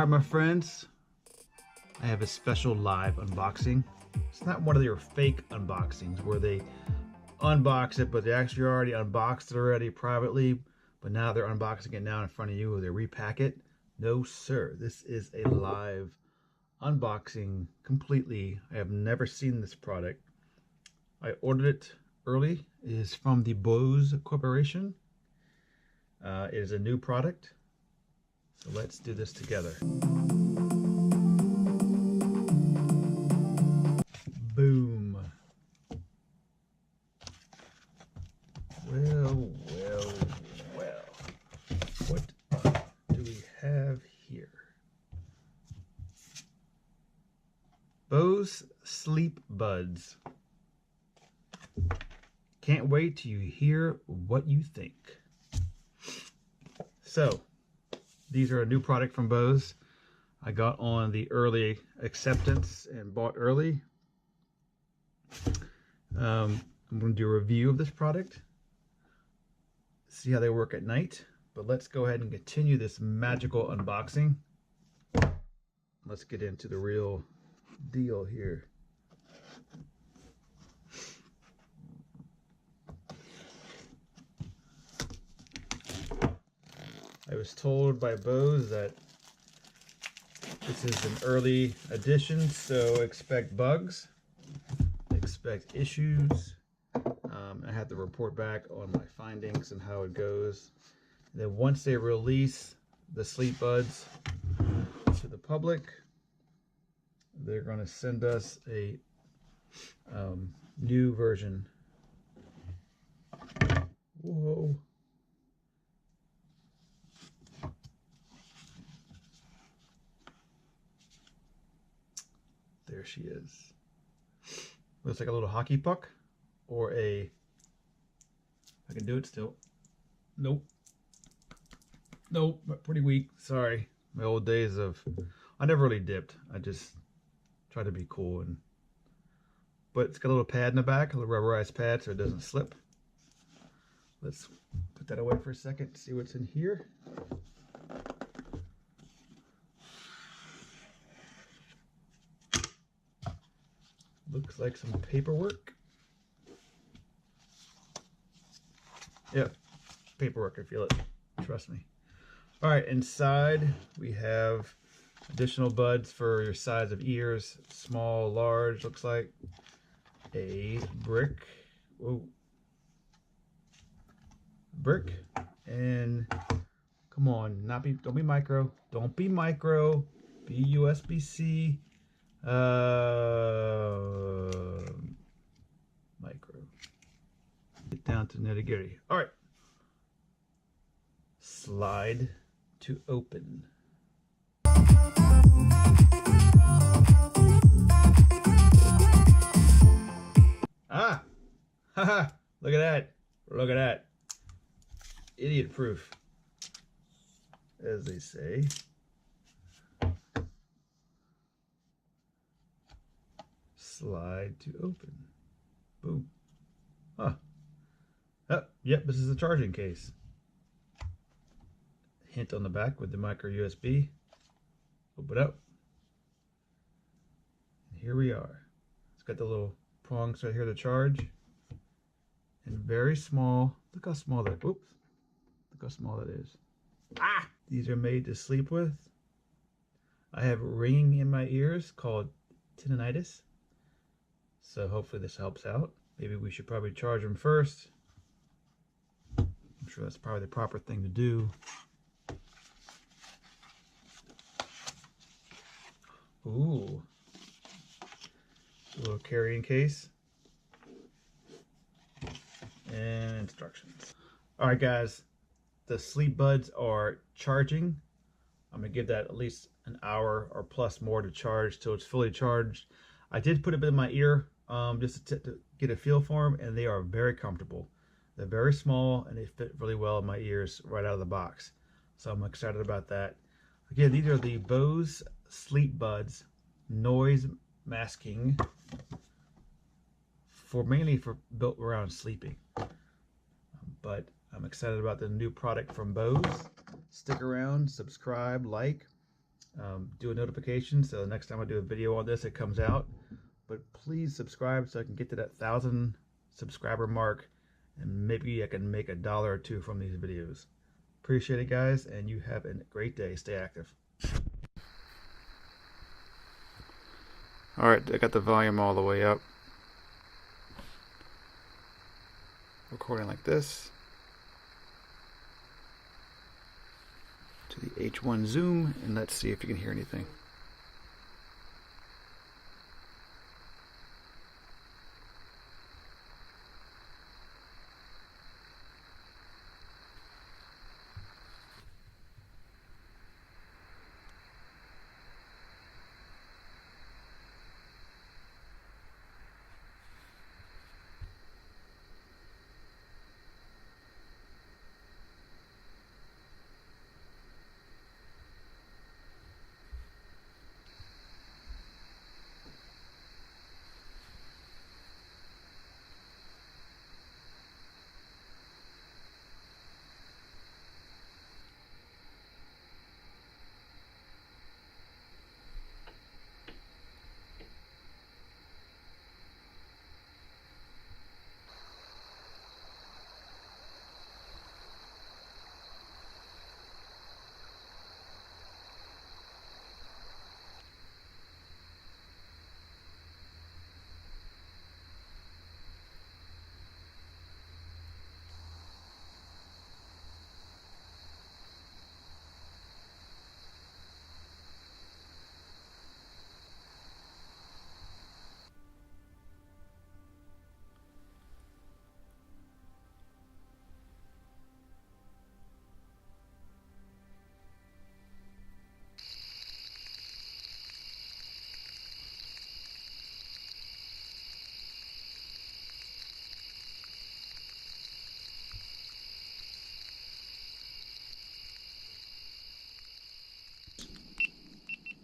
Alright my friends, I have a special live unboxing. It's not one of your fake unboxings where they unbox it, but they actually already unboxed it already privately, but now they're unboxing it now in front of you, or they repack it. No sir, this is a live unboxing completely. I have never seen this product. I ordered it early. It is from the Bose Corporation. It is a new product. So let's do this together. Boom. Well. What do we have here? Bose Sleepbuds. Can't wait till you hear what you think. So, these are a new product from Bose. I got on the early acceptance and bought early. I'm going to do a review of this product, see how they work at night. But let's go ahead and continue this magical unboxing. Let's get into the real deal here. I was told by Bose that this is an early edition, so expect bugs, expect issues. I have to report back on my findings and how it goes. And then once they release the Sleepbuds to the public, they're going to send us a new version. Whoa. There she is. Looks like a little hockey puck or a... I can do it still. Nope. Nope, pretty weak. Sorry. My old days of... I never really dipped. I just tried to be cool. But it's got a little pad in the back, a little rubberized pad so it doesn't slip. Let's put that away for a second, see what's in here. Looks like some paperwork. Yep, paperwork, I feel it. Trust me. All right, inside we have additional buds for your size of ears, small, large, looks like. A brick. Whoa. Brick. And come on, don't be micro. Don't be micro. Be USB-C. Micro. Get down to nitty-gritty. All right. Slide to open. Ah! Haha! Look at that. Look at that. Idiot proof, as they say. Slide to open. Boom. Huh. Oh, yep, this is a charging case. Hint on the back with the micro USB. Open it up. And here we are. It's got the little prongs right here to charge. And very small. Look how small that. Oops. Look how small that is. Ah! These are made to sleep with. I have ringing in my ears called tinnitus. So hopefully this helps out. Maybe we should probably charge them first. I'm sure that's probably the proper thing to do. Ooh. A little carrying case. And instructions. Alright guys, the Sleepbuds are charging. I'm going to give that at least an hour or plus more to charge till it's fully charged. I did put it in my ear just to get a feel for them, and they are very comfortable. They're very small and they fit really well in my ears right out of the box. So I'm excited about that. Again, these are the Bose Sleepbuds noise masking mainly for built around sleeping. But I'm excited about the new product from Bose. Stick around, subscribe, like, do a notification so the next time I do a video on this, it comes out. But please subscribe so I can get to that 1,000 subscriber mark, and maybe I can make $1 or $2 from these videos. Appreciate it, guys, and you have a great day. Stay active. All right, I got the volume all the way up. Recording like this. To the H1 zoom, and let's see if you can hear anything.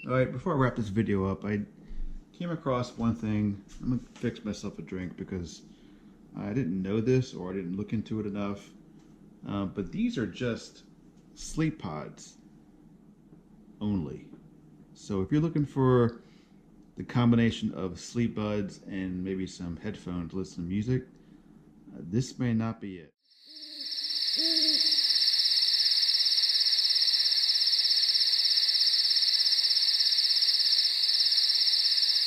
Alright, before I wrap this video up, I came across one thing. I'm going to fix myself a drink because I didn't know this or I didn't look into it enough. But these are just sleep pods only. So if you're looking for the combination of sleep buds and maybe some headphones to listen to music, this may not be it.